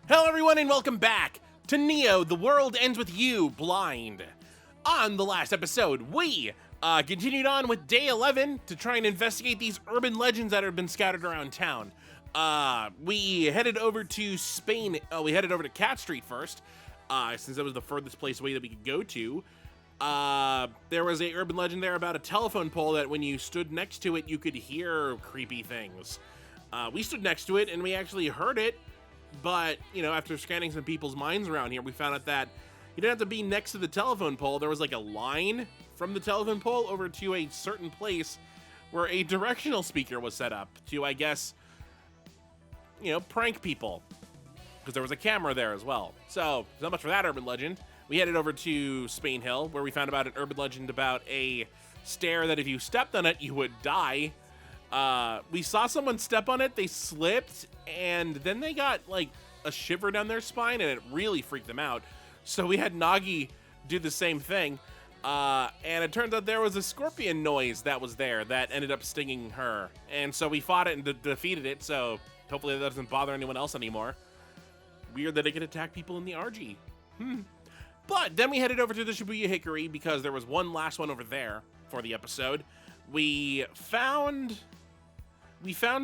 Hello everyone and welcome back to Neo, The World Ends With You, Blind. On the last episode, we continued on with day 11 to try and investigate these urban legends that have been scattered around town. We headed over to Spain, we headed over to Cat Street first, since that was the furthest place away that we could go to. There was a urban legend there about a telephone pole that when you stood next to it, you could hear creepy things. We stood next to it and we actually heard it. But, you know, after scanning some people's minds around here, we found out that you didn't have to be next to the telephone pole. There was like a line from the telephone pole over to a certain place where a directional speaker was set up to, I guess, you know, prank people. Because there was a camera there as well. So, not much for that urban legend. We headed over to Spain Hill, where we found about an urban legend about a stair that if you stepped on it, you would die. We saw someone step on it, they slipped, and then they got like a shiver down their spine and it really freaked them out. So we had Nagi do the same thing. And it turns out there was a scorpion noise that was there that ended up stinging her. And so we fought it and defeated it, so hopefully that doesn't bother anyone else anymore. Weird that it could attack people in the RG. But then we headed over to the Shibuya Hickory because there was one last one over there for the episode. We found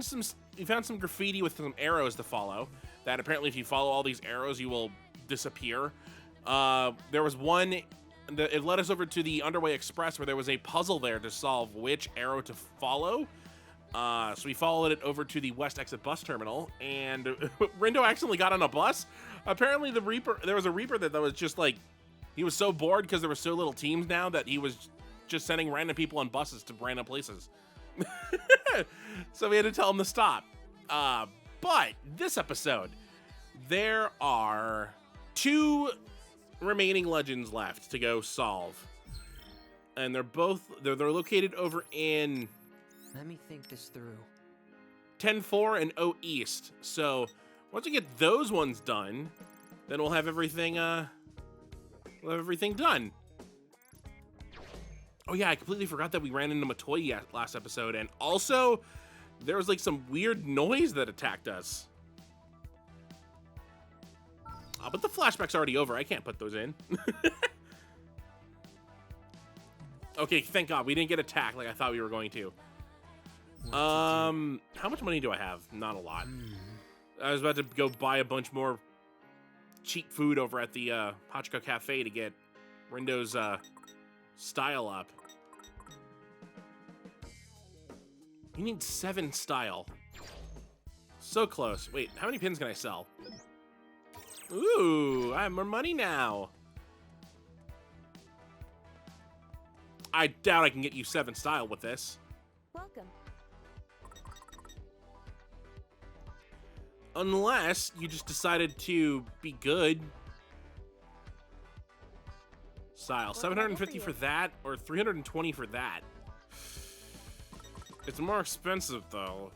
some graffiti with some arrows to follow. That apparently if you follow all these arrows, you will disappear. There was one that it led us over to the Underway Express where there was a puzzle there to solve which arrow to follow. So we followed it over to the West Exit bus terminal, and Rindo accidentally got on a bus. Apparently there was a Reaper that was just like, he was so bored because there were so little teams now that he was just sending random people on buses to random places. So we had to tell him to stop. But this episode, there are 2 remaining legends left to go solve. And they're located over in... Let me think this through. 10-4 and O East. So once we get those ones done, then we'll have everything done. Oh yeah, I completely forgot that we ran into Matoy last episode, and also there was like some weird noise that attacked us. But the flashback's already over. I can't put those in. Okay, thank God we didn't get attacked like I thought we were going to. How much money do I have? Not a lot. I was about to go buy a bunch more cheap food over at the Hachiko Cafe to get Rindo's style up. You need 7 style. So close. Wait, how many pins can I sell? Ooh, I have more money now. I doubt I can get you 7 style with this. Welcome. Unless you just decided to be good. Style, 750 for that or 320 for that. It's more expensive though.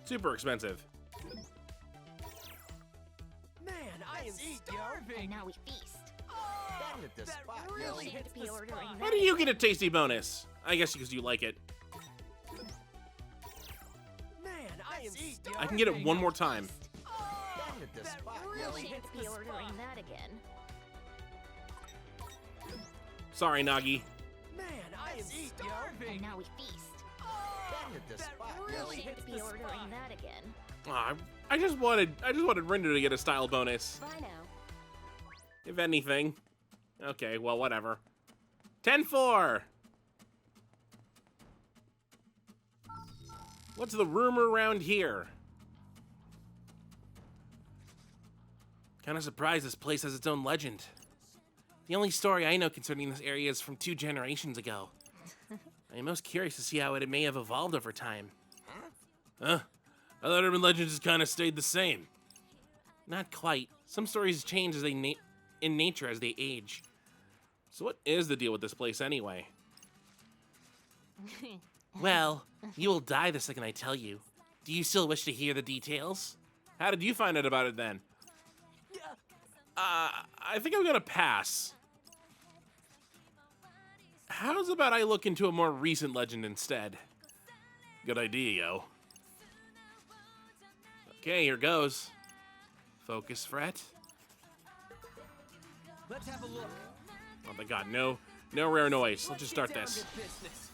Super expensive. Man, I am starving. And now we feast. That Really hits the spot. How do you get a tasty bonus? I guess because you like it. Man, I am starving. I can get it one more time. That Really hits the ordering that again. Sorry, Nagi. Man, I am starving. And now we feast. Really hits the ordering that again. Aw, I just wanted Rindo to get a style bonus. Bye now. If anything. Okay, well, whatever. 10-4. What's the rumor around here? Kind of surprised this place has its own legend. The only story I know concerning this area is from 2 generations ago. I'm most curious to see how it may have evolved over time. I thought urban legends just kind of stayed the same. Not quite. Some stories change as they in nature as they age. So what is the deal with this place anyway? Well, you will die the second I tell you. Do you still wish to hear the details? How did you find out about it then? I think I'm gonna pass. How's about I look into a more recent legend instead? Good idea, yo. Okay, here goes. Focus, Fret. Let's have a look. Oh my god, no rare noise. Let's just start Get down this. to business.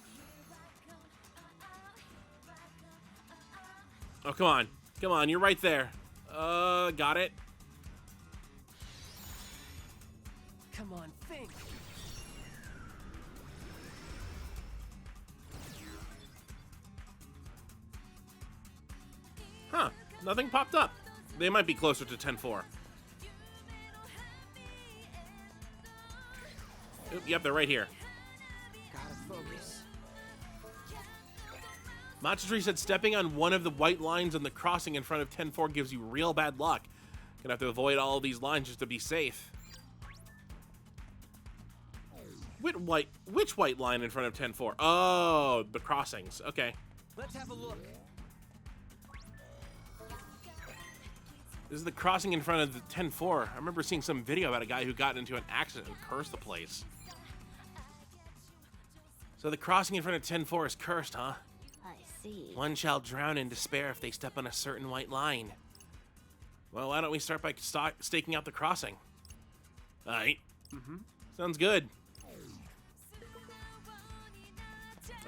Oh, come on. Come on, you're right there. Got it. Come on, think. Huh, nothing popped up. They might be closer to 10-4. Oop, yep, they're right here. Gotta focus. Machitree said stepping on one of the white lines on the crossing in front of 10-4 gives you real bad luck. Gonna have to avoid all of these lines just to be safe. Which white line in front of 10-4? Oh, the crossings. Okay. Let's have a look. This is the crossing in front of the 10-4. I remember seeing some video about a guy who got into an accident and cursed the place. So the crossing in front of 10-4 is cursed, huh? I see. One shall drown in despair if they step on a certain white line. Well, why don't we start by staking out the crossing? Alright. Sounds good.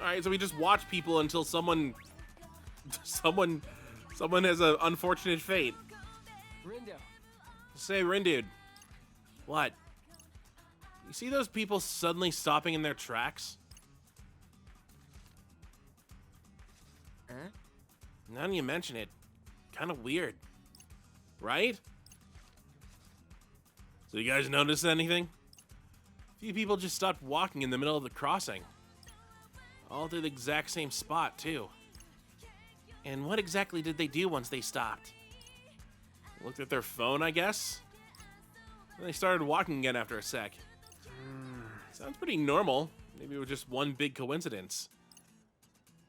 Alright, so we just watch people until someone has an unfortunate fate. Rindo. Say, Rindude. What? You see those people suddenly stopping in their tracks? Huh? Now that you mention it, kind of weird. Right? So you guys notice anything? A few people just stopped walking in the middle of the crossing. All to the exact same spot, too. And what exactly did they do once they stopped? Looked at their phone, I guess? And they started walking again after a sec. Sounds pretty normal. Maybe it was just one big coincidence.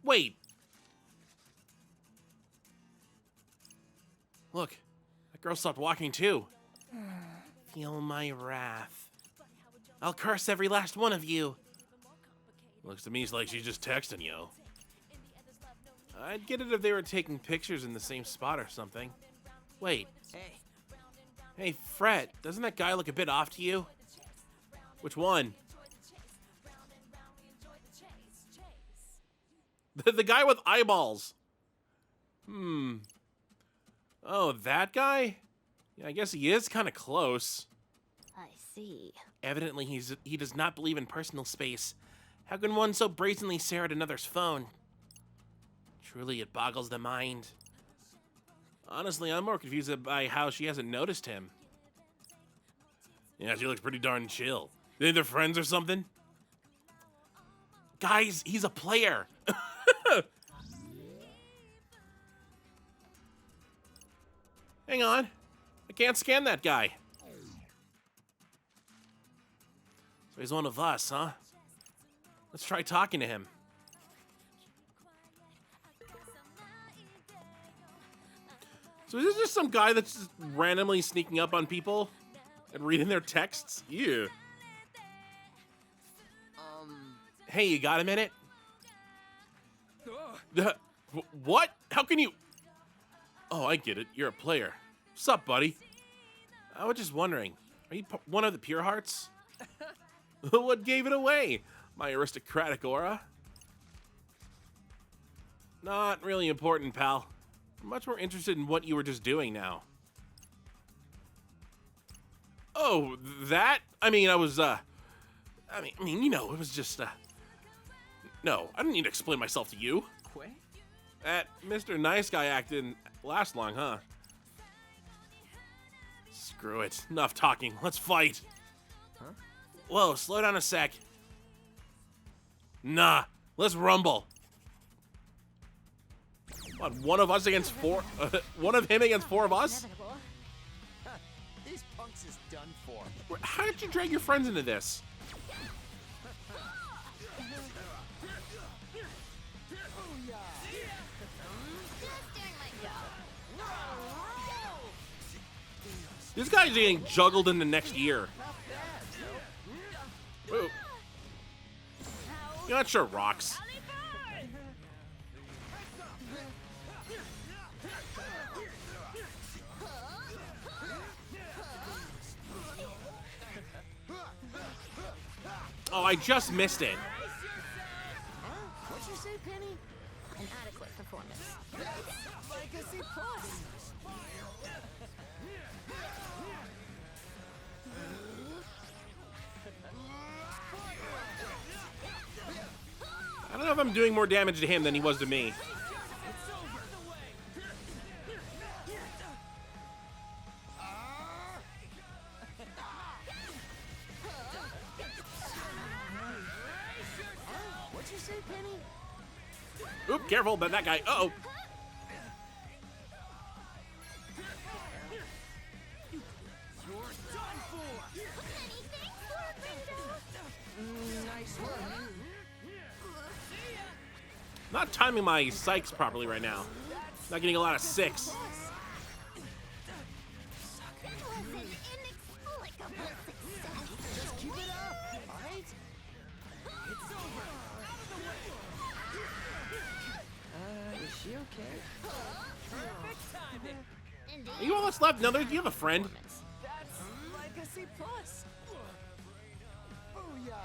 Wait. Look, that girl stopped walking too. Feel my wrath. I'll curse every last one of you. Looks to me like she's just texting you. I'd get it if they were taking pictures in the same spot or something. Wait. Hey. Hey, Fret, doesn't that guy look a bit off to you? Which one? The guy with eyeballs. Oh, that guy? Yeah, I guess he is kind of close. I see. Evidently, he does not believe in personal space. How can one so brazenly stare at another's phone? Truly, it boggles the mind. Honestly, I'm more confused by how she hasn't noticed him. Yeah, she looks pretty darn chill. Think they're friends or something? Guys, he's a player. Hang on. I can't scan that guy. So he's one of us, huh? Let's try talking to him. So is this just some guy that's just randomly sneaking up on people and reading their texts? Ew. Hey, you got a minute? What? How can you? Oh, I get it. You're a player. Sup, buddy? I was just wondering, are you one of the Pure Hearts? What gave it away? My aristocratic aura? Not really important, pal. I'm much more interested in what you were just doing now. Oh, that? I mean, I was, I mean, you know, it was just, no, I didn't need to explain myself to you. Quay? That Mr. Nice Guy act didn't last long, huh? Screw it. Enough talking. Let's fight. Huh? Whoa, slow down a sec. Nah, let's rumble. What, one of us against four? One of him against four of us? Inevitable. These punks is done for. How did you drag your friends into this? Just doing my job. This guy's getting juggled in the next year. Ooh. You're not sure rocks. Oh, I just missed it. What'd you say, Penny? An adequate performance. Legacy Plus. I don't know if I'm doing more damage to him than he was to me. What'd you say, Penny? Oop, careful about that guy. Uh-oh. You're done for. Nice work. Not timing my psychs properly right now. Not getting a lot of 6. That was an inexplicable success. Just keep it up, alright? It's over. Is she okay? Perfect timing. Indeed. Are you all that's left? No, you have a friend. That's Legacy Plus. Booyah.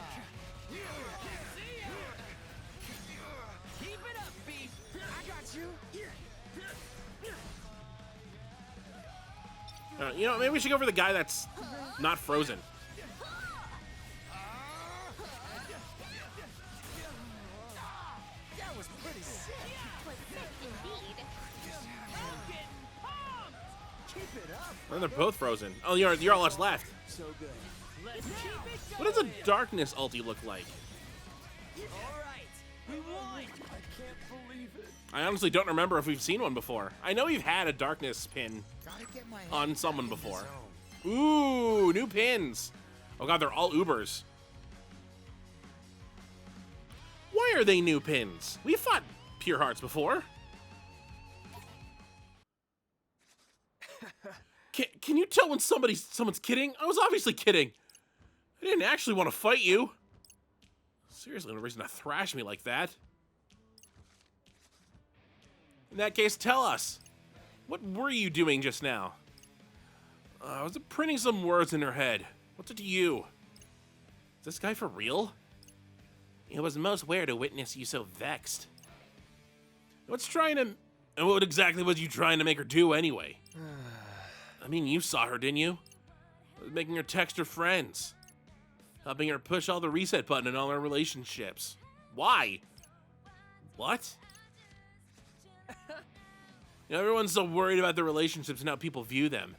Keep it up, B. I got you. You know, maybe we should go for the guy that's not frozen. That was pretty sick. Was sick indeed. Keep it up. And they're both frozen. Oh, you're all that's left. So good. Let's keep it What does a darkness ulti look like? All right. We won. I can't believe it. I honestly don't remember if we've seen one before. I know we've had a darkness pin Gotta get my on someone before. Ooh, new pins. Oh god, they're all Ubers. Why are they new pins? We fought Pure Hearts before. Can you tell when someone's kidding? I was obviously kidding. I didn't actually want to fight you. Seriously, no reason to thrash me like that. In that case, tell us. What were you doing just now? I was printing some words in her head. What's it to you? Is this guy for real? It was most weird to witness you so vexed. And what exactly was you trying to make her do anyway? I mean, you saw her, didn't you? Making her text her friends. Helping her push all the reset button in all her relationships. Why? What? You know, everyone's so worried about their relationships and how people view them.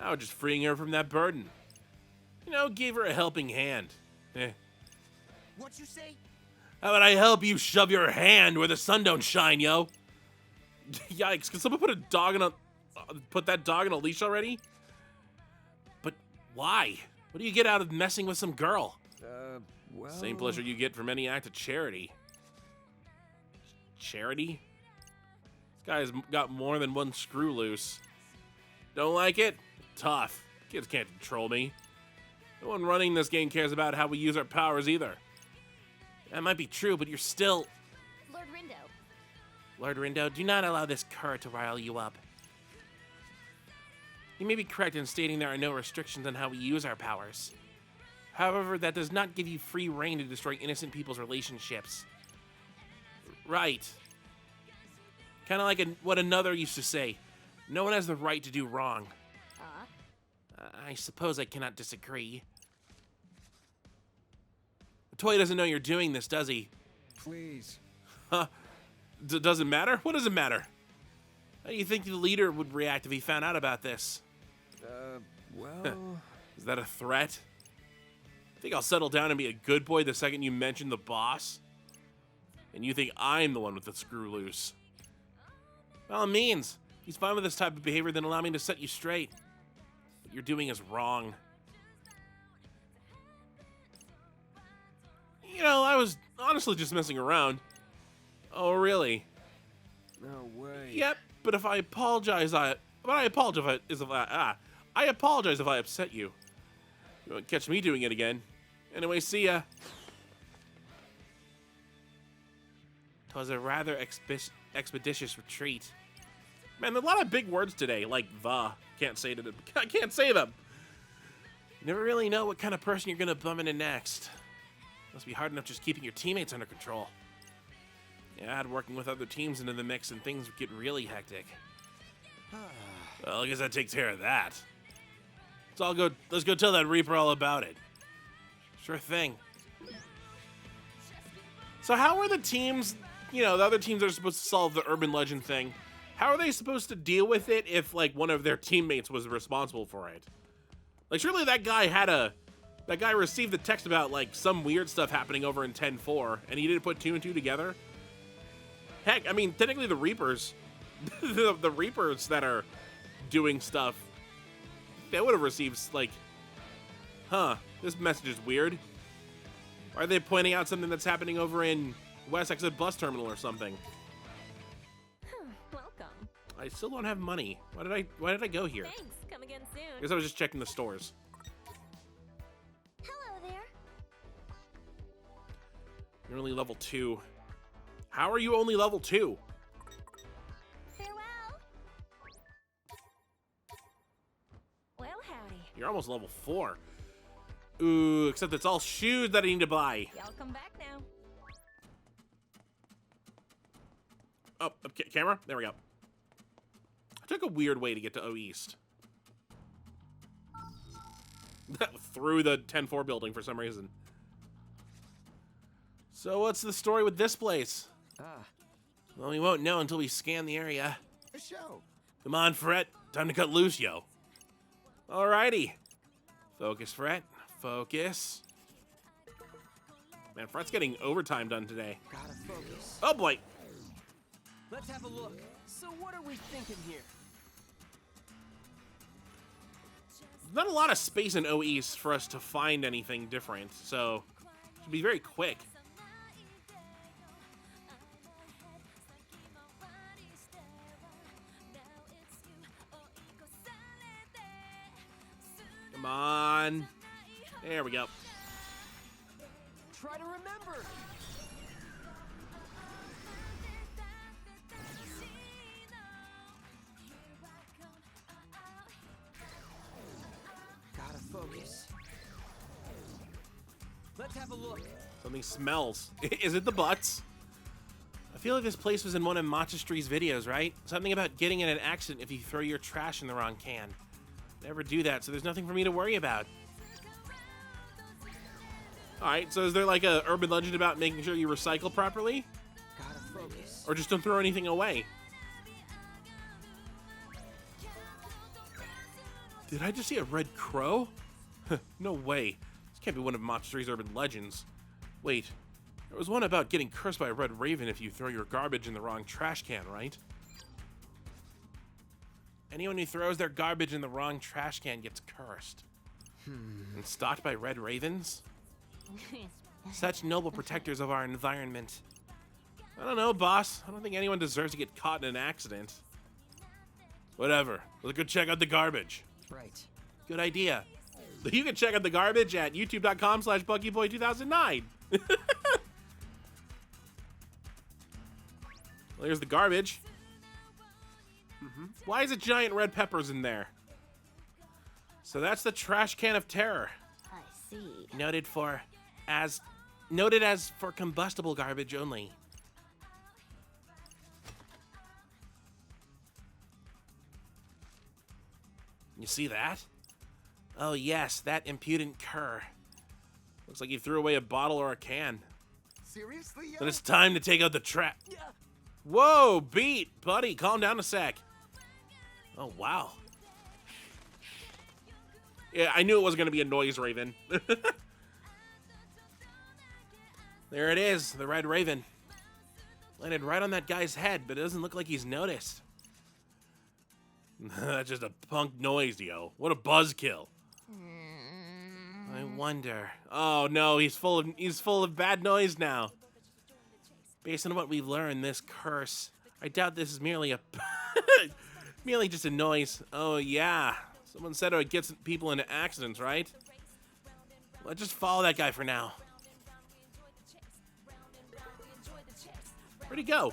I was just freeing her from that burden. You know, gave her a helping hand. What'd you say? How about I help you shove your hand where the sun don't shine, yo? Yikes, can someone put that dog in a leash already? But why? What do you get out of messing with some girl? Well... Same pleasure you get from any act of charity. Charity? This guy's got more than one screw loose. Don't like it? Tough. Kids can't control me. No one running this game cares about how we use our powers either. That might be true, but you're still... Lord Rindo. Lord Rindo, do not allow this cur to rile you up. You may be correct in stating there are no restrictions on how we use our powers. However, that does not give you free reign to destroy innocent people's relationships. Right. Kind of like what another used to say. No one has the right to do wrong. I suppose I cannot disagree. The toy doesn't know you're doing this, does he? Please. Huh? Does it matter? What does it matter? How do you think the leader would react if he found out about this? Well... Is that a threat? Think I'll settle down and be a good boy the second you mention the boss? And you think I'm the one with the screw loose? By all means, if he's fine with this type of behavior, then allow me to set you straight. What you're doing is wrong. You know, I was honestly just messing around. Oh, really? No way. Yep, but if I apologize, I apologize if I upset you. You won't catch me doing it again. Anyway, see ya. 'Twas a rather expeditious retreat. Man, there's a lot of big words today, like the. Can't say them. I can't say them. You never really know what kind of person you're gonna bump into next. Must be hard enough just keeping your teammates under control. Yeah, add working with other teams into the mix and things get really hectic. Well, I guess that takes care of that. Let's go tell that Reaper all about it. Sure thing. So how are the teams, the other teams that are supposed to solve the urban legend thing, how are they supposed to deal with it if, like, one of their teammates was responsible for it? Like, surely that guy received the text about, like, some weird stuff happening over in 10.4, and he didn't put 2 and 2 together? Heck, I mean, technically the Reapers, the Reapers that are doing stuff, they would have received, like, this message is weird. Why are they pointing out something that's happening over in West Exit Bus Terminal or something? Welcome. I still don't have money. Why did I go here? Thanks. Come again soon. I guess I was just checking the stores. Hello there. You're only level 2. How are you only level 2? Farewell. Well, howdy. You're almost level 4. Ooh, except it's all shoes that I need to buy. Y'all come back now. Oh, okay, camera? There we go. I took a weird way to get to O East. Through the 10-4 building for some reason. So what's the story with this place? Well, we won't know until we scan the area. A show. Come on, Fret. Time to cut loose, yo. Alrighty. Focus, Fret. Focus. Man, Fret's getting overtime done today. Gotta focus. Oh, boy. Let's have a look. So what are we thinking here? Not a lot of space in O East for us to find anything different, so it should be very quick. Come on. There we go. Try to remember. Gotta focus. Let's have a look. Something smells. Is it the butts? I feel like this place was in one of Machistree's videos, right? Something about getting in an accident if you throw your trash in the wrong can. Never do that, so there's nothing for me to worry about. Alright, so is there like a urban legend about making sure you recycle properly? Gotta focus. Or just don't throw anything away? Did I just see a red crow? No way. This can't be one of Machistree's urban legends. Wait, there was one about getting cursed by a red raven if you throw your garbage in the wrong trash can, right? Anyone who throws their garbage in the wrong trash can gets cursed. And stalked by red ravens? Such noble protectors of our environment. I don't know, boss. I don't think anyone deserves to get caught in an accident. Whatever. Let's go check out the garbage. Right. Good idea. You can check out the garbage at youtube.com/BuckyBoy2009. Well, here's the garbage. Why is it giant red peppers in there? So that's the trash can of terror. I see. Noted as for combustible garbage only. You see that? Oh yes, that impudent cur. Looks like he threw away a bottle or a can. Seriously? Then it's time to take out the trap. Whoa, beat, buddy, calm down a sec. Oh wow. Yeah, I knew it wasn't gonna be a noise raven. There it is, the red raven. Landed right on that guy's head, but it doesn't look like he's noticed. That's just a punk noise, yo. What a buzzkill. I wonder. Oh no, he's full of bad noise now. Based on what we've learned, this curse, I doubt this is merely just a noise. Oh yeah. Someone said it gets people into accidents, right? Let's just follow that guy for now. Where'd he go?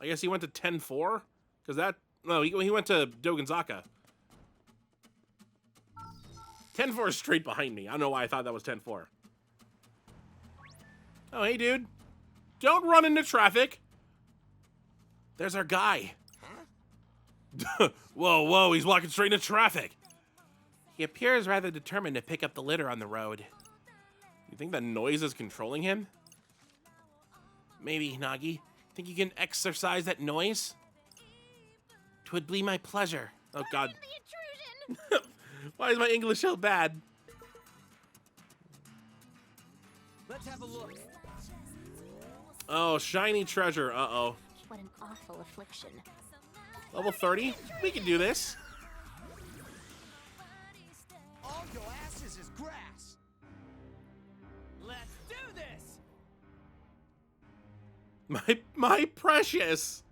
I guess he went to 10-4? Because that... No, he went to Dogenzaka. 10-4 is straight behind me. I don't know why I thought that was 10-4. Oh, hey, dude. Don't run into traffic. There's our guy. Huh? Whoa, he's walking straight into traffic. He appears rather determined to pick up the litter on the road. You think that noise is controlling him? Maybe, Nagi. Think you can exorcise that noise? 'Twould be my pleasure. Oh, God. Why is my English so bad? Let's have a look. Oh, shiny treasure. Uh-oh. What an awful affliction. Level 30? We can do this. All your asses is grass. Let's do this. My precious.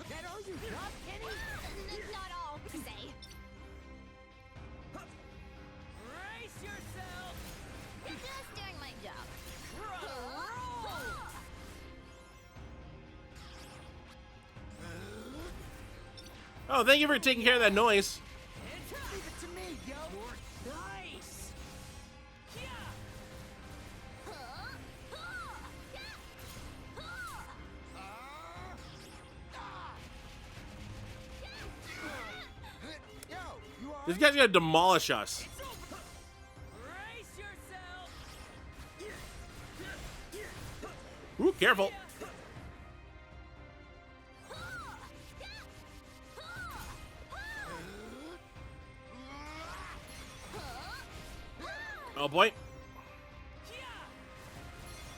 That all you got, Kenny? Not all, say. Brace yourself. Just doing my job. Oh, thank you for taking care of that noise. Leave it to me, yo. Nice. Yo, you all This guy's gonna demolish us. brace yourself. Ooh, careful. Oh, boy.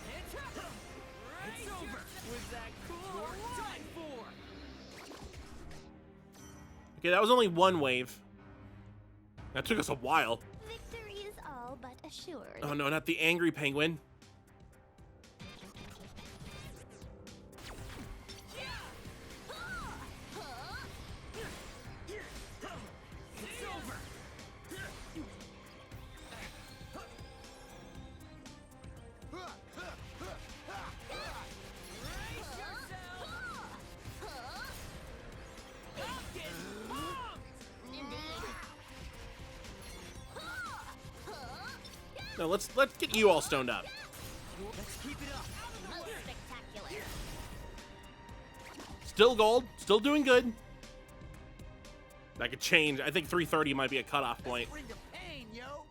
It's over. Was that cool? Time for. Okay, that was only one wave. That took us a while. Victory is all but assured. Oh, no, not the angry penguin. It's over. Brace yourself. Don't get bonked. Indeed. No, let's get you all stoned up. Let's keep it up. Most spectacular. Still gold, still doing good. That could change. I think 330 might be a cutoff point. Bring the pain, yo.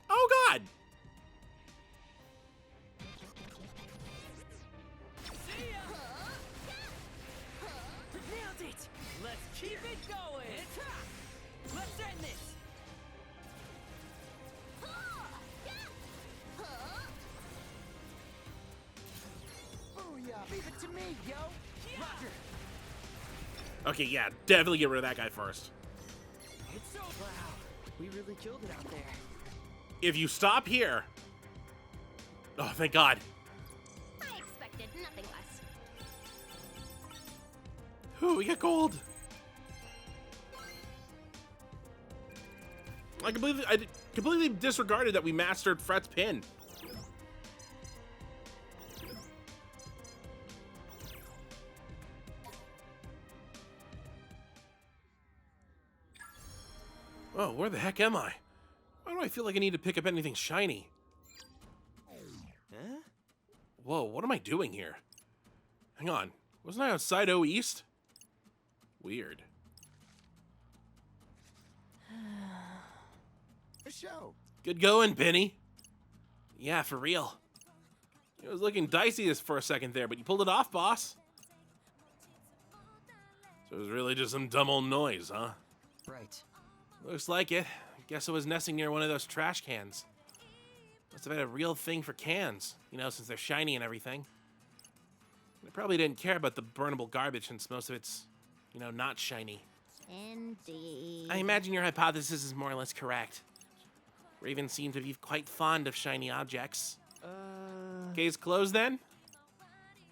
Oh, God. See ya. Nailed it. Let's keep it going. Let's end this. Booyah. Leave it to me, yo. Roger. Okay, yeah, definitely get rid of that guy first. It's so wow. We really killed it out there. If you stop here... Oh, thank God. I expected nothing less. Ooh, we got gold. I completely disregarded that we mastered Fret's pin. Oh, where the heck am I? Why do I feel like I need to pick up anything shiny? Huh? Whoa, what am I doing here? Hang on. Wasn't I outside O East? Weird. A show. Good going, Penny. Yeah, for real. It was looking dicey for a second there, but you pulled it off, boss. So it was really just some dumb old noise, huh? Right. Looks like it. Guess it was nesting near one of those trash cans. Must have had a real thing for cans, you know, since they're shiny and everything. They probably didn't care about the burnable garbage since most of it's, you know, not shiny. Indeed. I imagine your hypothesis is more or less correct. Raven seemed to be quite fond of shiny objects. Case closed then?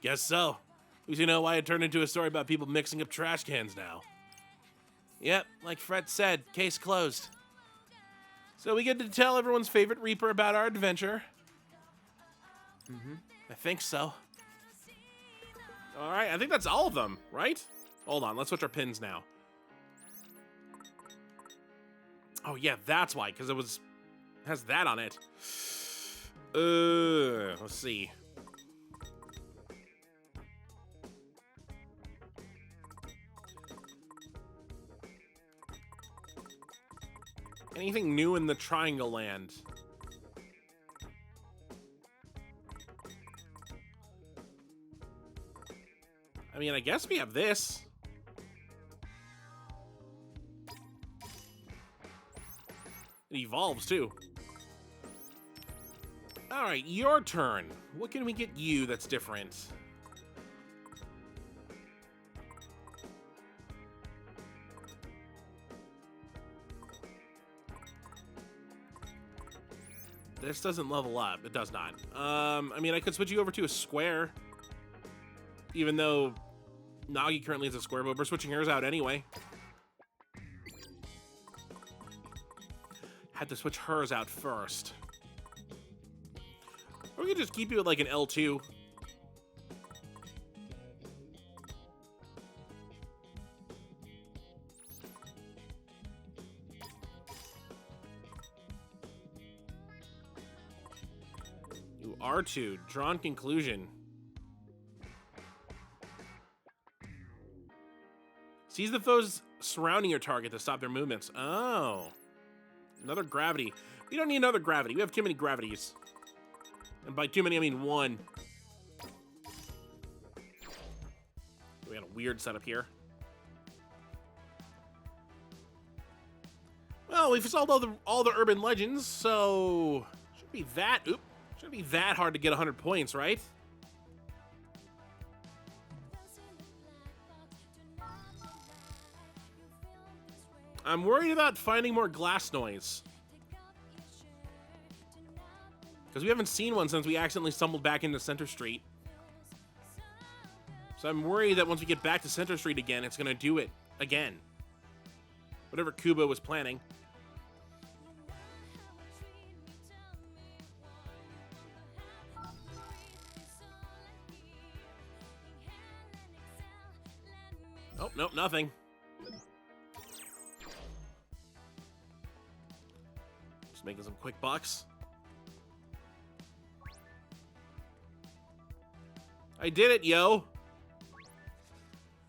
Guess so. At least you know why it turned into a story about people mixing up trash cans now. Yep, like Fred said, case closed. So we get to tell everyone's favorite Reaper about our adventure. I think so. All right, I think that's all of them, right? Hold on, let's switch our pins now. Oh yeah, that's why, because it has that on it. Let's see. Anything new in the Triangle Land? I mean, I guess we have this. It evolves, too. All right, your turn. What can we get you that's different? This doesn't level up. It does not. I mean, I could switch you over to a square. Even though Nagi currently is a square, but we're switching hers out anyway. Had to switch hers out first. Or we could just keep you at like an L2. You R2, drawn conclusion. Seize the foes surrounding your target to stop their movements. Oh. Another gravity. We don't need another gravity. We have too many gravities. And by too many, I mean one. We got a weird setup here. Well, we've solved all the urban legends, so shouldn't be that hard to get 100 points, right? I'm worried about finding more glass noise. Because we haven't seen one since we accidentally stumbled back into Center Street. So I'm worried that once we get back to Center Street again, it's going to do it again. Whatever Kubo was planning. Oh, nope, nothing. Just making some quick bucks. I did it, yo!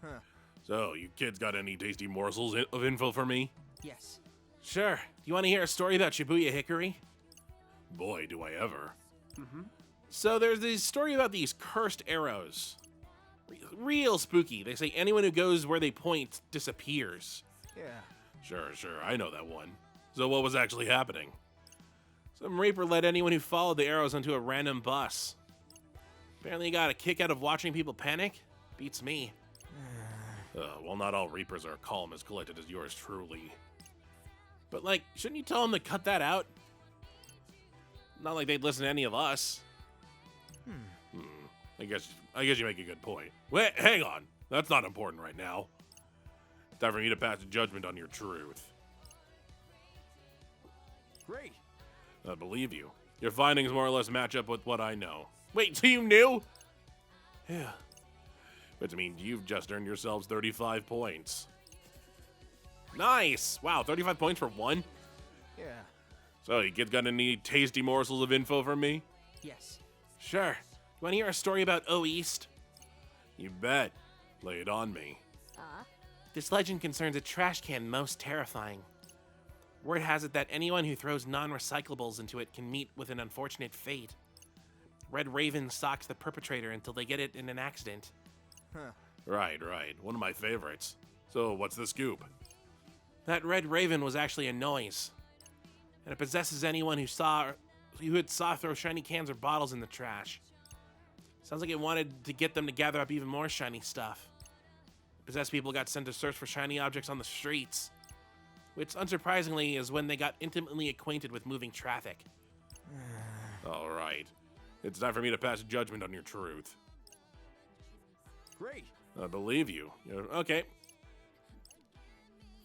Huh. So, you kids got any tasty morsels of info for me? Yes. Sure. Do you want to hear a story about Shibuya Hickory? Boy, do I ever. So there's this story about these cursed arrows. Real spooky. They say anyone who goes where they point disappears. Yeah. Sure, I know that one. So what was actually happening? Some Reaper led anyone who followed the arrows onto a random bus. Apparently he got a kick out of watching people panic. Beats me. Well, not all Reapers are calm as collected as yours truly. But, like, shouldn't you tell them to cut that out? Not like they'd listen to any of us. I guess you make a good point. Wait, hang on. That's not important right now. Time for me to pass a judgment on your truth. Great. I believe you. Your findings more or less match up with what I know. Wait, so you knew? Yeah. Which means you've just earned yourselves 35 points. Nice! Wow, 35 points for one? Yeah. So, you kids got any tasty morsels of info from me? Yes. Sure. You want to hear a story about O East? You bet. Lay it on me. This legend concerns a trash can most terrifying. Word has it that anyone who throws non-recyclables into it can meet with an unfortunate fate. Red Raven stalks the perpetrator until they get it in an accident. Huh. Right. One of my favorites. So, what's the scoop? That Red Raven was actually a noise. And it possesses anyone who had saw throw shiny cans or bottles in the trash. Sounds like it wanted to get them to gather up even more shiny stuff. Possessed people got sent to search for shiny objects on the streets. Which, unsurprisingly, is when they got intimately acquainted with moving traffic. All right. It's time for me to pass judgment on your truth. Great. I believe you. Okay.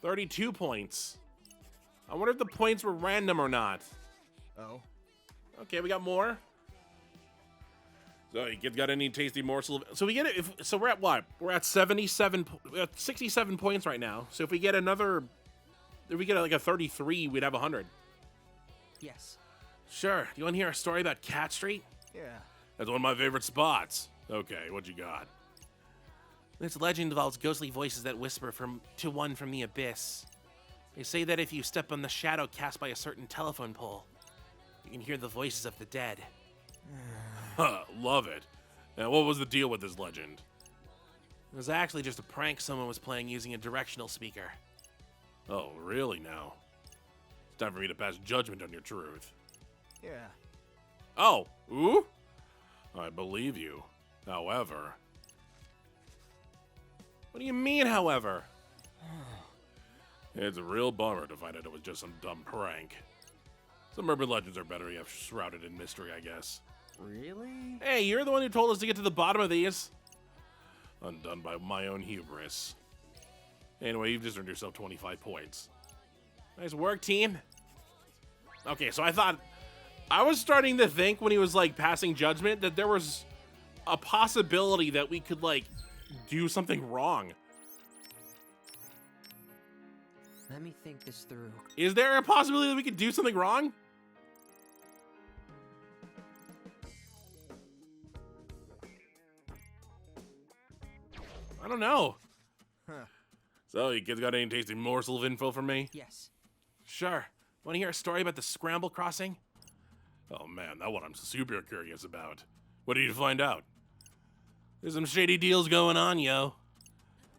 32 points. I wonder if the points were random or not. Oh. Okay, we got more. So you kids got any tasty morsel of, so we get it. So we're at what? We're at 67 points right now. So if we get another, if we get like a 33, we'd have 100. Yes. Sure. Do you want to hear a story about Cat Street? Yeah. That's one of my favorite spots. Okay, what you got? This legend involves ghostly voices that whisper to one from the abyss. They say that if you step on the shadow cast by a certain telephone pole, you can hear the voices of the dead. Huh, love it. Now, what was the deal with this legend? It was actually just a prank someone was playing using a directional speaker. Oh, really now? It's time for me to pass judgment on your truth. Yeah. Oh, ooh? I believe you. However... What do you mean, however? It's a real bummer to find out it was just some dumb prank. Some urban legends are better if shrouded in mystery, I guess. Really? Hey, you're the one who told us to get to the bottom of these. Undone by my own hubris. Anyway, you've just earned yourself 25 points. Nice work, team. Okay, so I was starting to think when he was, like, passing judgment that there was a possibility that we could, like, do something wrong. Let me think this through. Is there a possibility that we could do something wrong? I don't know. Huh. So, you kids got any tasty morsel of info for me? Yes. Sure. Want to hear a story about the Scramble Crossing? Oh man, that one I'm super curious about. What did you find out? There's some shady deals going on, yo.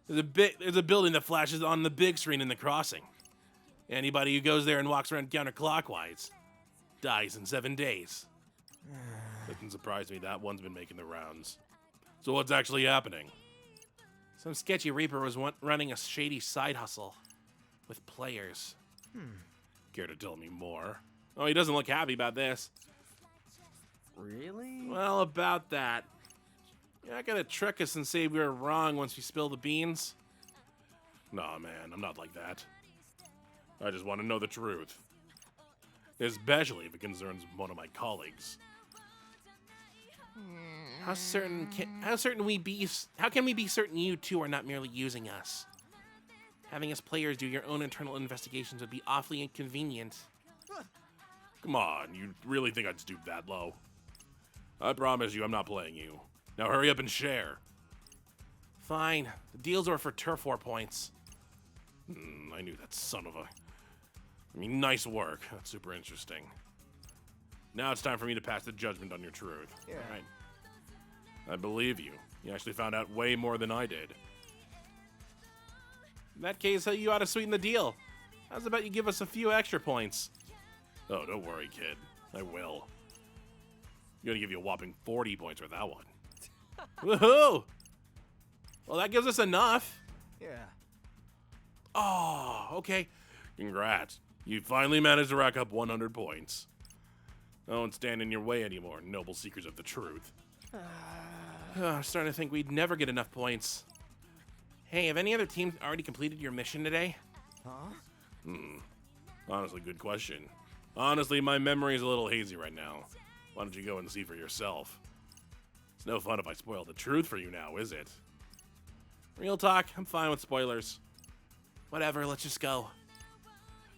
There's a building that flashes on the big screen in the crossing. Anybody who goes there and walks around counterclockwise dies in 7 days. Doesn't surprise me, that one's been making the rounds. So what's actually happening? Some sketchy Reaper was running a shady side hustle with players. Care to tell me more? Oh, he doesn't look happy about this. Really? Well, about that. You're not gonna trick us and say we were wrong once we spill the beans? Nah, man, I'm not like that. I just want to know the truth. Especially if it concerns one of my colleagues. How can we be certain you two are not merely using us? Having us players do your own internal investigations would be awfully inconvenient. Come on, you really think I'd stoop that low? I promise you I'm not playing you. Now hurry up and share. Fine. The deals are for turf war points. I knew that son of a... I mean, nice work. That's super interesting. Now it's time for me to pass the judgment on your truth. Yeah. All right. I believe you. You actually found out way more than I did. In that case, you ought to sweeten the deal. How's about you give us a few extra points? Oh, don't worry, kid. I will. I'm gonna give you a whopping 40 points for that one. Woohoo! Well, that gives us enough. Yeah. Oh, okay. Congrats. You finally managed to rack up 100 points. I won't stand in your way anymore, noble seekers of the truth. I'm starting to think we'd never get enough points. Hey, have any other teams already completed your mission today? Huh? Honestly, good question. Honestly, my memory is a little hazy right now. Why don't you go and see for yourself? It's no fun if I spoil the truth for you now, is it? Real talk, I'm fine with spoilers. Whatever, let's just go.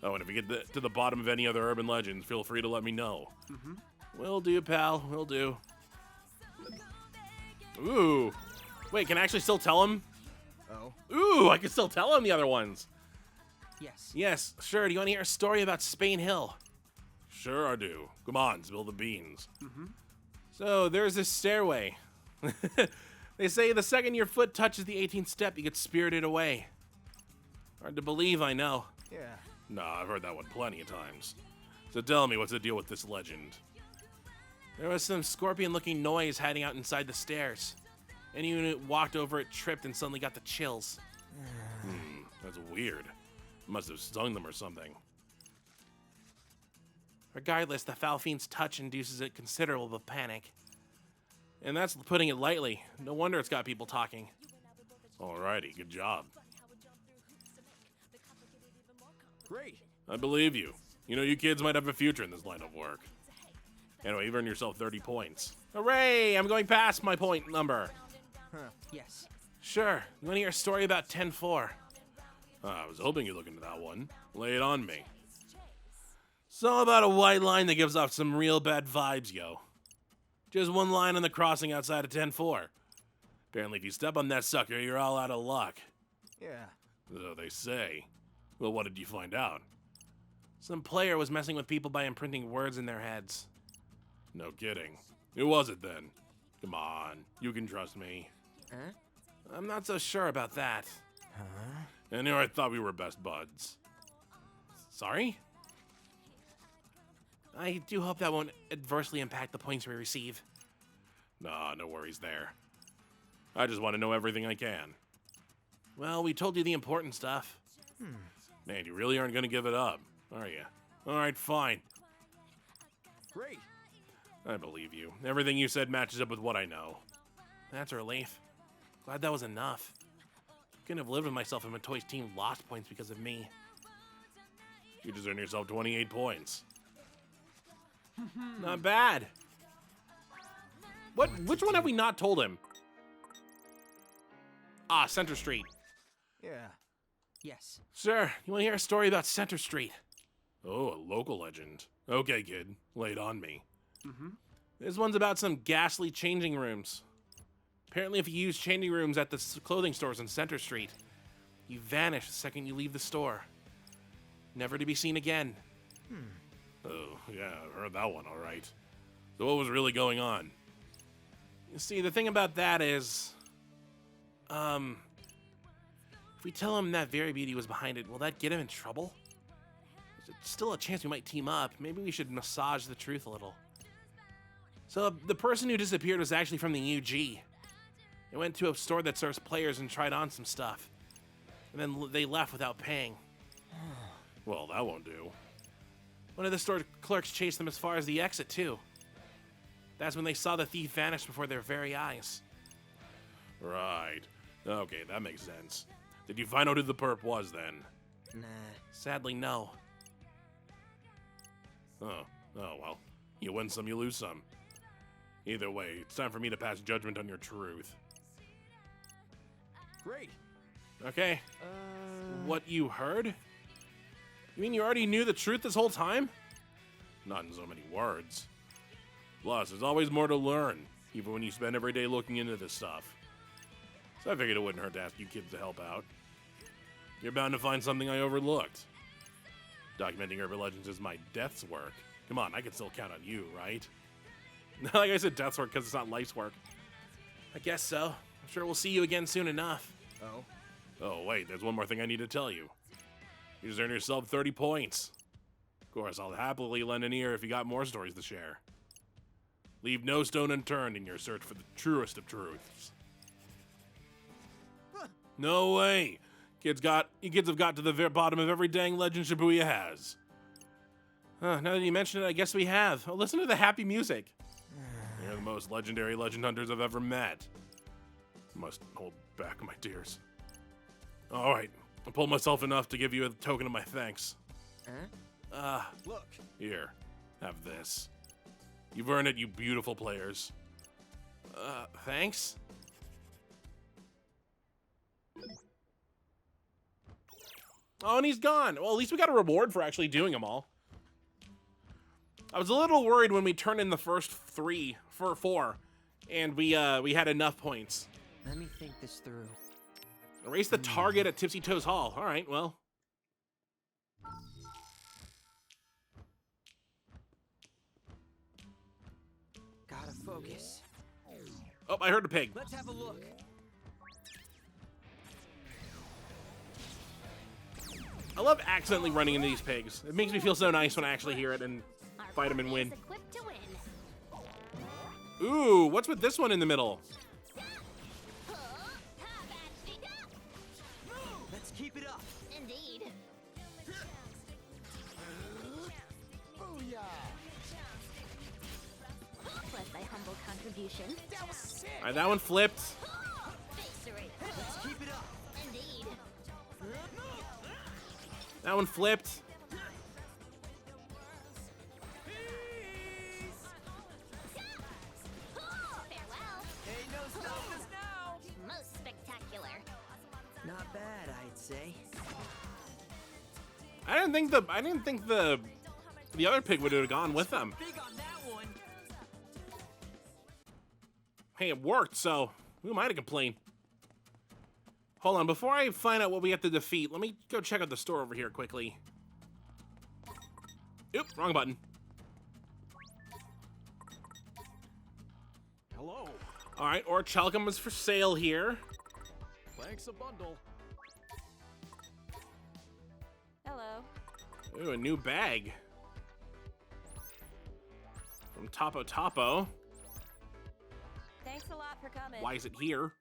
Oh, and if you get to the bottom of any other urban legends, feel free to let me know. Will do, pal, will do. Ooh. Wait, can I actually still tell him? Oh. Ooh, I can still tell him the other ones. Yes. Yes, sure. Do you want to hear a story about Spain Hill? Sure I do. Come on, spill the beans. So, there's this stairway. They say the second your foot touches the 18th step, you get spirited away. Hard to believe, I know. Yeah. Nah, I've heard that one plenty of times. So tell me, what's the deal with this legend? There was some scorpion-looking noise hiding out inside the stairs. Anyone who walked over it tripped and suddenly got the chills. That's weird. Must have stung them or something. Regardless, the foul fiend's touch induces a considerable panic. And that's putting it lightly. No wonder it's got people talking. Alrighty, good job. Great. I believe you. You know, you kids might have a future in this line of work. Anyway, you've earned yourself 30 points. Hooray! I'm going past my point number. Yes. Sure. You want to hear a story about 10-4? I was hoping you'd look into that one. Lay it on me. It's all about a white line that gives off some real bad vibes, yo. Just one line on the crossing outside of 10-4. Apparently, if you step on that sucker, you're all out of luck. Yeah. So they say. Well, what did you find out? Some player was messing with people by imprinting words in their heads. No kidding. Who was it then? Come on, you can trust me. Huh? I'm not so sure about that. Huh? And I thought we were best buds. Sorry? I do hope that won't adversely impact the points we receive. Nah, no worries there. I just want to know everything I can. Well, we told you the important stuff. Man, you really aren't going to give it up, are you? Alright, fine. Great. I believe you. Everything you said matches up with what I know. That's a relief. Glad that was enough. Couldn't have lived with myself if my toy's team lost points because of me. You just earned yourself 28 points. Not bad. Which one have we not told him? Ah, Center Street. Yeah. Yes. Sure, you want to hear a story about Center Street? Oh, a local legend. Okay, kid, lay it on me. This one's about some ghastly changing rooms. Apparently, if you use changing rooms at the clothing stores on Center Street, you vanish the second you leave the store. Never to be seen again. Oh, yeah, I've heard that one, all right. So what was really going on? You see, the thing about that is, if we tell him that Very Beauty was behind it, will that get him in trouble? There's still a chance we might team up. Maybe we should massage the truth a little. So the person who disappeared was actually from the UG. They went to a store that serves players and tried on some stuff. And then they left without paying. Well, that won't do. One of the store clerks chased them as far as the exit, too. That's when they saw the thief vanish before their very eyes. Right. Okay, that makes sense. Did you find out who the perp was, then? Nah. Sadly, no. Oh, well. You win some, you lose some. Either way, it's time for me to pass judgment on your truth. Great. Okay. What you heard? You mean you already knew the truth this whole time? Not in so many words. Plus, there's always more to learn, even when you spend every day looking into this stuff. So I figured it wouldn't hurt to ask you kids to help out. You're bound to find something I overlooked. Documenting urban legends is my death's work. Come on, I can still count on you, right? Like I said, death's work because it's not life's work. I guess so. I'm sure we'll see you again soon enough. Oh. Oh, wait, there's one more thing I need to tell you. You just earned yourself 30 points. Of course, I'll happily lend an ear if you got more stories to share. Leave no stone unturned in your search for the truest of truths. No way! You kids have got to the bottom of every dang legend Shibuya has. Now that you mention it, I guess we have. Oh, listen to the happy music. You're the most legendary legend hunters I've ever met. Must hold back my tears. Alright, I pulled myself enough to give you a token of my thanks. Huh? Look. Here, have this. You've earned it, you beautiful players. Thanks? Oh, and he's gone. Well, at least we got a reward for actually doing them all. I was a little worried when we turned in the first four, and we had enough points. Let me think this through. Erase the target at Tipsy Toes Hall. All right, well. Gotta focus. Oh, I heard a pig. Let's have a look. I love accidentally running into these pigs. It makes me feel so nice when I actually hear it and Our fight them and party win. is equipped to win. Ooh, what's with this one in the middle? Let's keep it up. Indeed. Booyah. Plus, I humble Remarkable contribution. That was sick. All right, that one flipped. Eviscerated. Let's keep it up. Indeed. That one flipped. Farewell. Hey, no stopping us now. Most spectacular. Not bad, I'd say. I didn't think the other pig would have gone with them. Big on that one. Hey, it worked, so who am I to complain? Hold on, before I find out what we have to defeat, let me go check out the store over here quickly. Oop, wrong button. Hello. All right, Orichalcum is for sale here. Thanks a bundle. Hello. Ooh, a new bag. From Topo Topo. Thanks a lot for coming. Why is it here?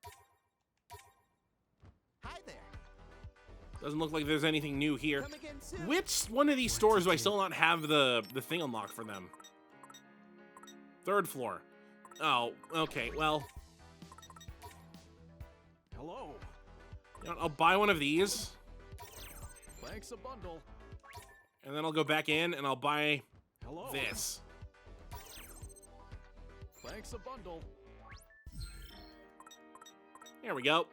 Hi there. Doesn't look like there's anything new here. Come again soon. Which one of these stores do I still not have the thing unlocked for them? Third floor. Oh, okay, well, Hello. you know what, I'll buy one of these, Thanks a bundle. and then I'll go back in and I'll buy Hello. this. Thanks a bundle. There we go.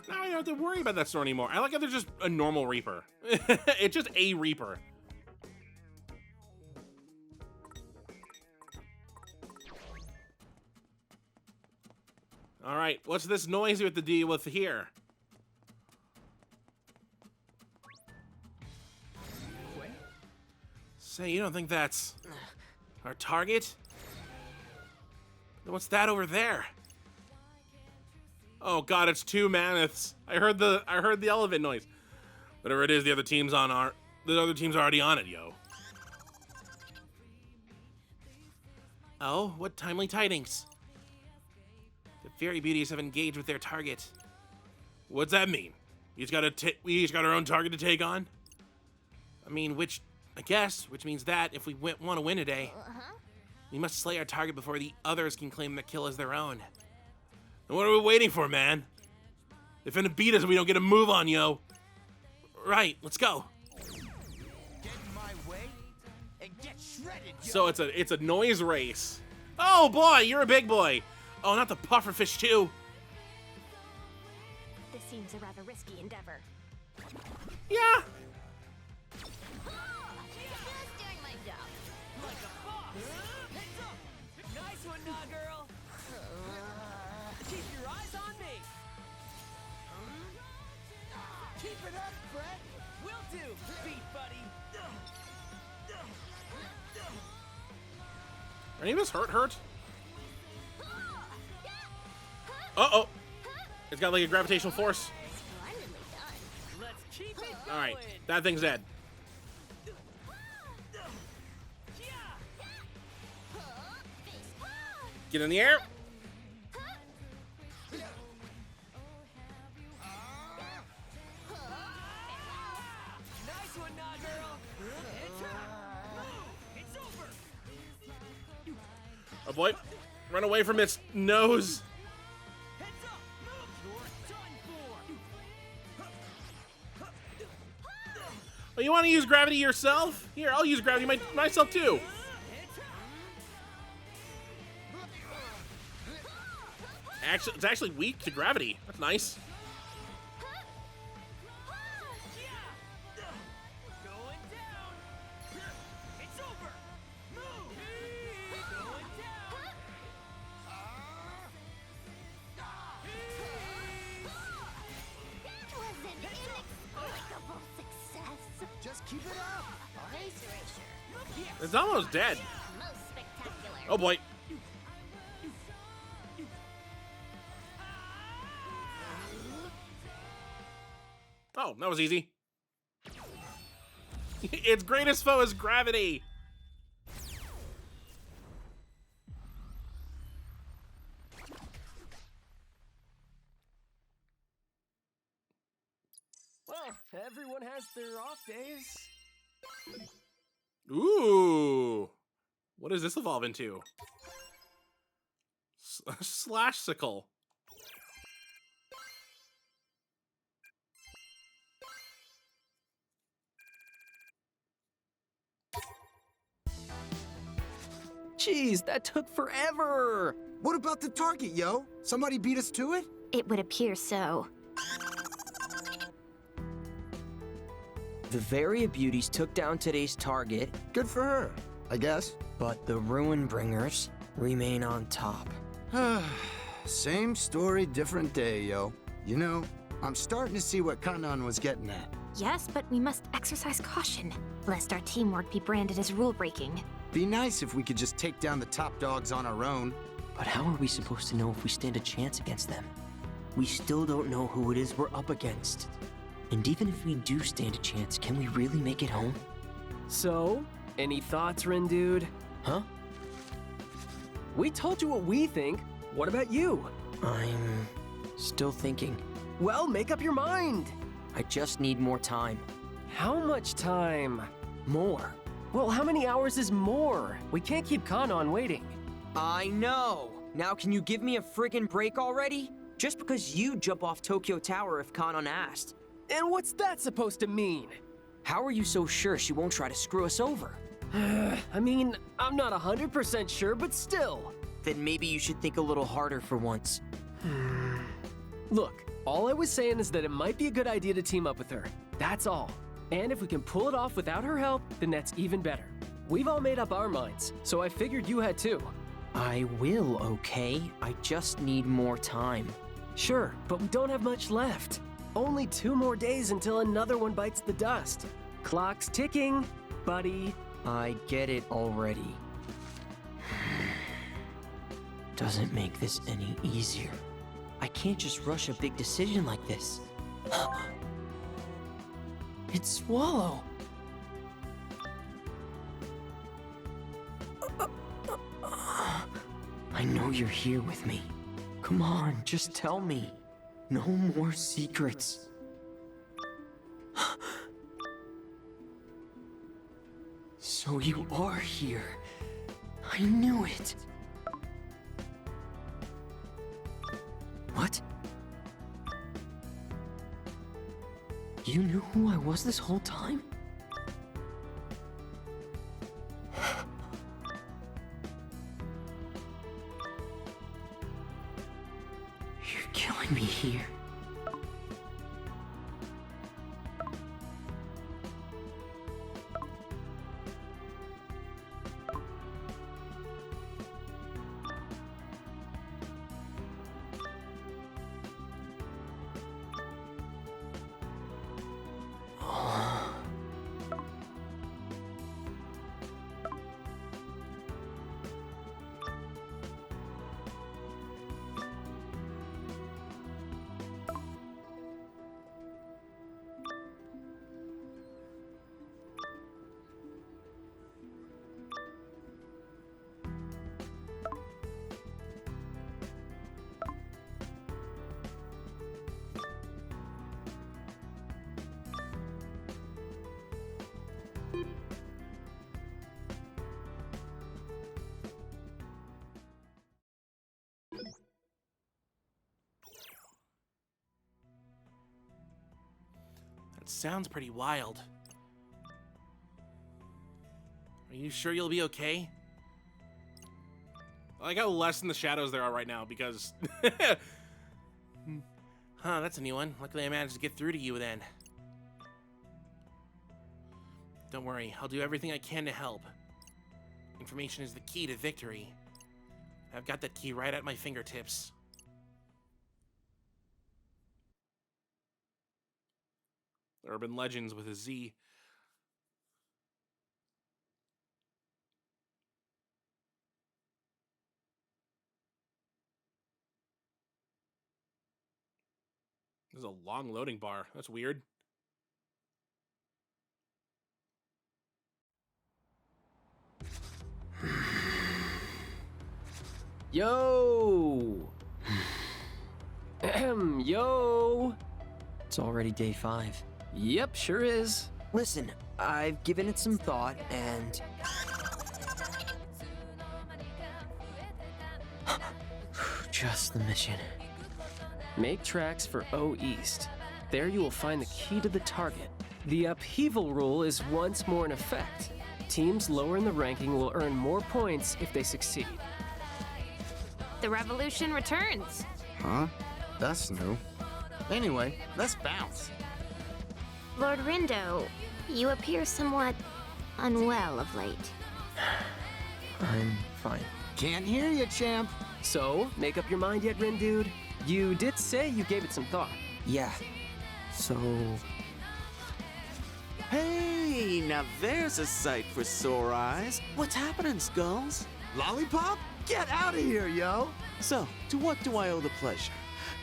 Now I don't have to worry about that store anymore. I like how they're just a normal Reaper. It's just a Reaper. All right, what's this noise we have to deal with here? Say, you don't think that's our target? Then what's that over there? Oh god, it's two mammoths. I heard the elephant noise. Whatever it is, the other team's already on it, yo. Oh, what timely tidings. The fairy beauties have engaged with their target. What's that mean? We each got our own target to take on? I mean, which means that if we want to win today, we must slay our target before the others can claim the kill as their own. And what are we waiting for, man? They're finna beat us and we don't get a move on, yo. Right, let's go. Get in my way and get shredded, yo. So it's a noise race. Oh boy, you're a big boy. Oh, not the pufferfish too. This seems a rather risky endeavor. Yeah. Just doing my job. Like a boss. Heads up. Nice one, nah, girl. Keep your eyes on me. Keep it up, Brett. Will do, beat buddy. Are any of us hurt? Uh-oh. It's got like a gravitational force. Splendidly done. Let's keep it going. All right, that thing's dead. Get in the air. Nice one, nah, girl. It's her. Move. It's over. Oh boy, run away from its nose. Heads up. Move. You're done for. Oh, you want to use gravity yourself? Here, I'll use gravity myself too. Actually, it's actually weak to gravity. That's nice. Going down. It's over. Move. Going down. That was an inexplicable success. Just keep it up. Face erasure. It's almost dead. Most spectacular. Oh boy. Oh, that was easy. Its greatest foe is gravity. Well, Everyone has their off days. Ooh. What does this evolve into? Slashsicle. Jeez, that took forever. What about the target, yo? Somebody beat us to it? It would appear so. The Varia Beauties took down today's target, Good for her, I guess. but the Ruin Bringers remain on top. Same story, different day, yo. You know, I'm starting to see what Kanan was getting at. Yes, but we must exercise caution, lest our teamwork be branded as rule-breaking. Be nice if we could just take down the top dogs on our own. But how are we supposed to know if we stand a chance against them? We still don't know who it is we're up against. And even if we do stand a chance, can we really make it home? So, any thoughts, Rin dude? Huh? We told you what we think. What about you? I'm still thinking. Well, make up your mind. I just need more time. How much time? More. Well, how many hours is more? We can't keep Kanon waiting. I know! Now can you give me a friggin' break already? Just because you jump off Tokyo Tower if Kanon asked. And what's that supposed to mean? How are you so sure she won't try to screw us over? I mean, I'm not 100% sure, but still. Then maybe you should think a little harder for once. Look, all I was saying is that it might be a good idea to team up with her. That's all. And if we can pull it off without her help, then that's even better. We've all made up our minds, so I figured you had too. I will, okay? I just need more time. Sure, but we don't have much left. Only 2 more days until another one bites the dust. Clock's ticking, buddy. I get it already. Doesn't make this any easier. I can't just rush a big decision like this. It's Swallow. I know you're here with me. Come on, just tell me. No more secrets. So you are here. I knew it. What? You knew who I was this whole time? You're killing me here. That sounds pretty wild. Are you sure you'll be okay? I like how less in the shadows there are right now because... Huh, that's a new one. Luckily I managed to get through to you then. Don't worry, I'll do everything I can to help. Information is the key to victory. I've got that key right at my fingertips. Urban Legends with a Z. There's a long loading bar. That's weird. Yo! Ahem, yo! It's already day 5. Yep, sure is. Listen, I've given it some thought, and... just the mission. Make tracks for O East. There you will find the key to the target. The upheaval rule is once more in effect. Teams lower in the ranking will earn more points if they succeed. The revolution returns. Huh? That's new. Anyway, let's bounce. Lord Rindo, you appear somewhat unwell of late. I'm fine. Can't hear you, champ. So, make up your mind yet, Rin Dude? You did say you gave it some thought. Yeah. So... Hey, now there's a sight for sore eyes. What's happening, Skulls? Lollipop? Get out of here, yo. So, to what do I owe the pleasure?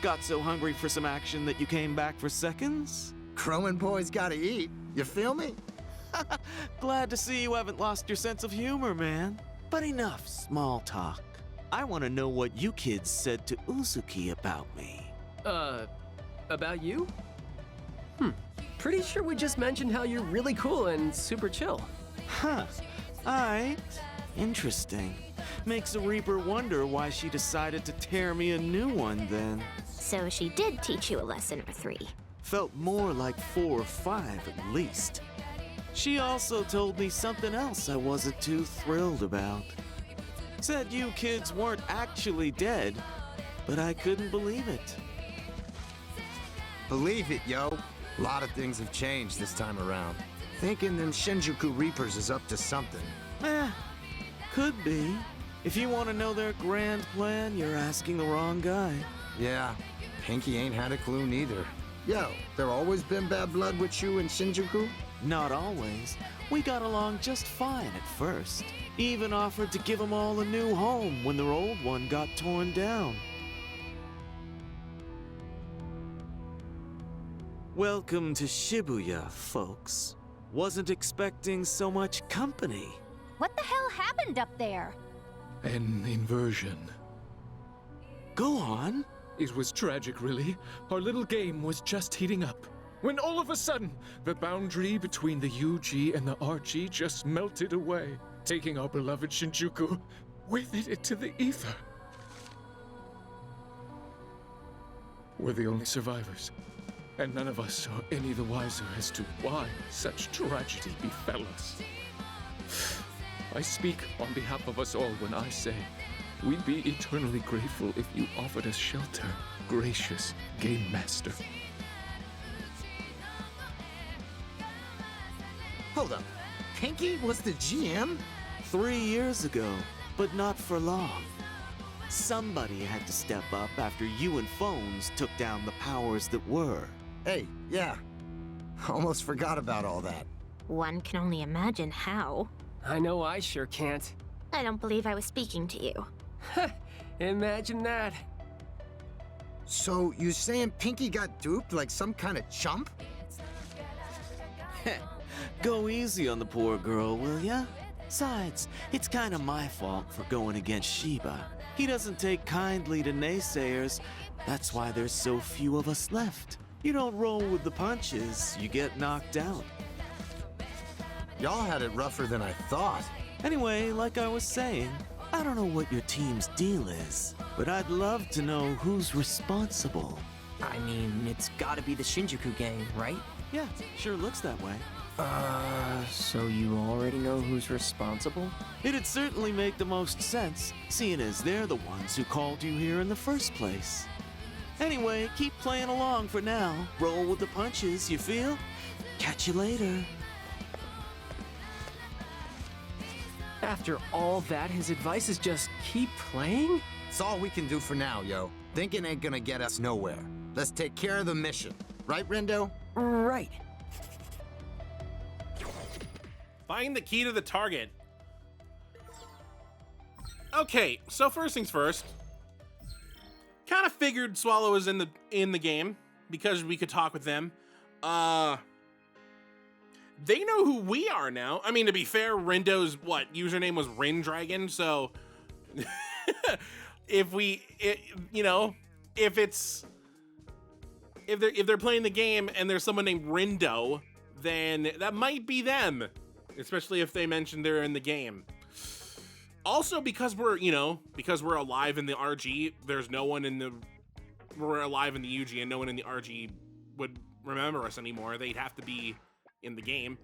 Got so hungry for some action that you came back for seconds? Crowing boys gotta eat. You feel me? Glad to see you haven't lost your sense of humor, man. But enough small talk. I want to know what you kids said to Uzuki about me. About you? Pretty sure we just mentioned how you're really cool and super chill. Huh. Alright. Interesting. Makes a Reaper wonder why she decided to tear me a new one then. So she did teach you a lesson or three. Felt more like 4 or 5 at least. She also told me something else I wasn't too thrilled about. Said you kids weren't actually dead, but I couldn't believe it. Believe it, yo. A lot of things have changed this time around. Thinking them Shinjuku Reapers is up to something. Could be. If you want to know their grand plan, you're asking the wrong guy. Yeah, Pinky ain't had a clue neither. Yo, there always been bad blood with you and Shinjuku? Not always. We got along just fine at first. Even offered to give them all a new home when their old one got torn down. Welcome to Shibuya, folks. Wasn't expecting so much company. What the hell happened up there? An inversion. Go on. It was tragic, really. Our little game was just heating up. When all of a sudden, the boundary between the UG and the RG just melted away, taking our beloved Shinjuku with it into the ether. We're the only survivors, and none of us are any the wiser as to why such tragedy befell us. I speak on behalf of us all when I say, we'd be eternally grateful if you offered us shelter, gracious Game Master. Hold up. Pinky was the GM? 3 years ago, but not for long. Somebody had to step up after you and Phones took down the powers that were. Hey, yeah. Almost forgot about all that. One can only imagine how. I know I sure can't. I don't believe I was speaking to you. Imagine that. So, you saying Pinky got duped like some kind of chump? Go easy on the poor girl, will ya? Besides, it's kinda my fault for going against Shiba. He doesn't take kindly to naysayers. That's why there's so few of us left. You don't roll with the punches, you get knocked out. Y'all had it rougher than I thought. Anyway, like I was saying, I don't know what your team's deal is, but I'd love to know who's responsible. I mean, it's gotta be the Shinjuku gang, right? Yeah, sure looks that way. So you already know who's responsible? It'd certainly make the most sense, seeing as they're the ones who called you here in the first place. Anyway, keep playing along for now. Roll with the punches, you feel? Catch you later. After all that, his advice is just keep playing? It's all we can do for now, yo. Thinking ain't gonna get us nowhere. Let's take care of the mission. Right, Rindo? Right. Find the key to the target. Okay, so first things first. Kind of figured Swallow was in the game because we could talk with them. They know who we are now. I mean, to be fair, Rindo's username was Rindragon, so if it's if they're playing the game and there's someone named Rindo, then that might be them, especially if they mention they're in the game. Also, because we're alive in the RG, there's no one in the we're alive in the UG, and no one in the RG would remember us anymore. They'd have to be in the game.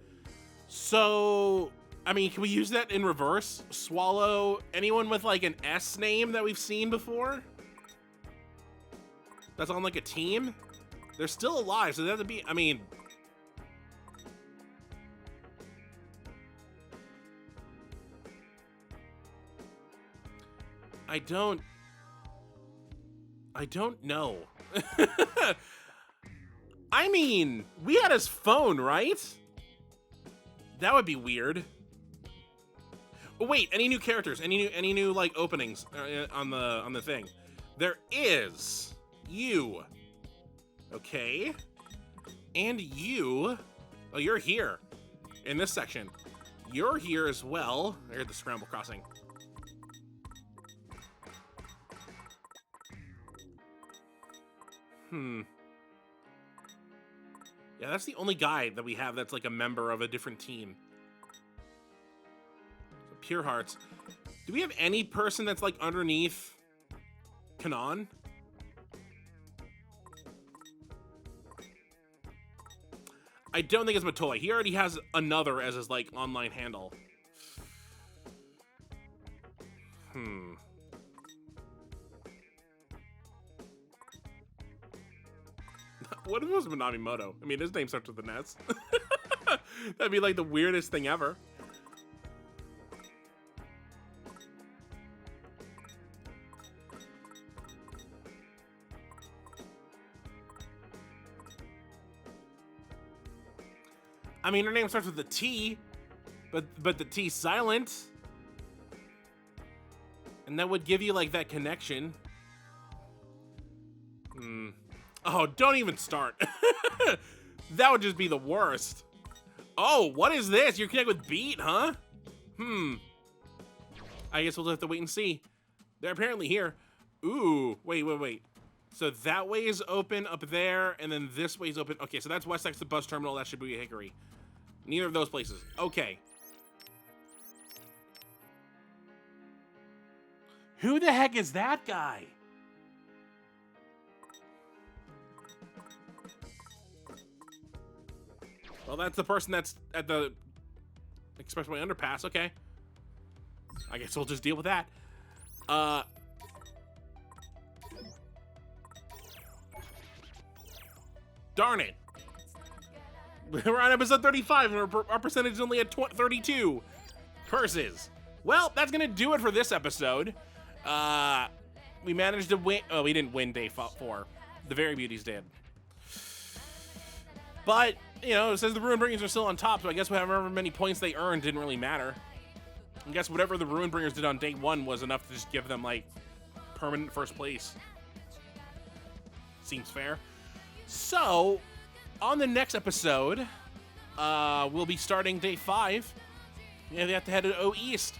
So, I mean, can we use that in reverse? Swallow anyone with like an S name that we've seen before? That's on like a team? They're still alive, so they have to be, I mean... I don't know. I mean, we had his phone, right? That would be weird. Oh, wait, any new characters? Any new like openings on the thing? There is you. Okay. And you. Oh, you're here in this section. You're here as well. There's the scramble crossing. Yeah, that's the only guy that we have that's like a member of a different team. So Pure Hearts. Do we have any person that's like underneath Kanon? I don't think it's Matoy. He already has another as his like online handle. What if it was Minamimoto? I mean, his name starts with an S. That'd be like the weirdest thing ever. I mean, her name starts with a T, but the T's silent. And that would give you like that connection. Oh, don't even start. That would just be the worst. Oh, what is this? You connect with Beat, huh? I guess we'll have to wait and see. They're apparently here. Ooh, wait. So that way is open up there, and then this way is open. Okay, so that's West Exit Bus Terminal. That's Shibuya Hickory. Neither of those places. Okay. Who the heck is that guy? Well, that's the person that's at the Expressway underpass. Okay. I guess we'll just deal with that. Darn it. We're on episode 35, and our percentage is only at 32. Curses. Well, that's going to do it for this episode. We managed to win. Oh, we didn't win day 4. The Very Beauties did. But, you know, it says the Ruin Bringers are still on top, so I guess however many points they earned didn't really matter. I guess whatever the Ruin Bringers did on day 1 was enough to just give them, like, permanent first place. Seems fair. So, on the next episode, we'll be starting day 5. Yeah, they have to head to O East.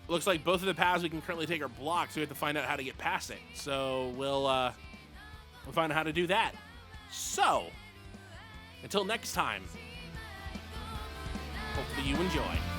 Looks like both of the paths we can currently take are blocked, so we have to find out how to get past it. So we'll find out how to do that. So, until next time, hopefully you enjoy.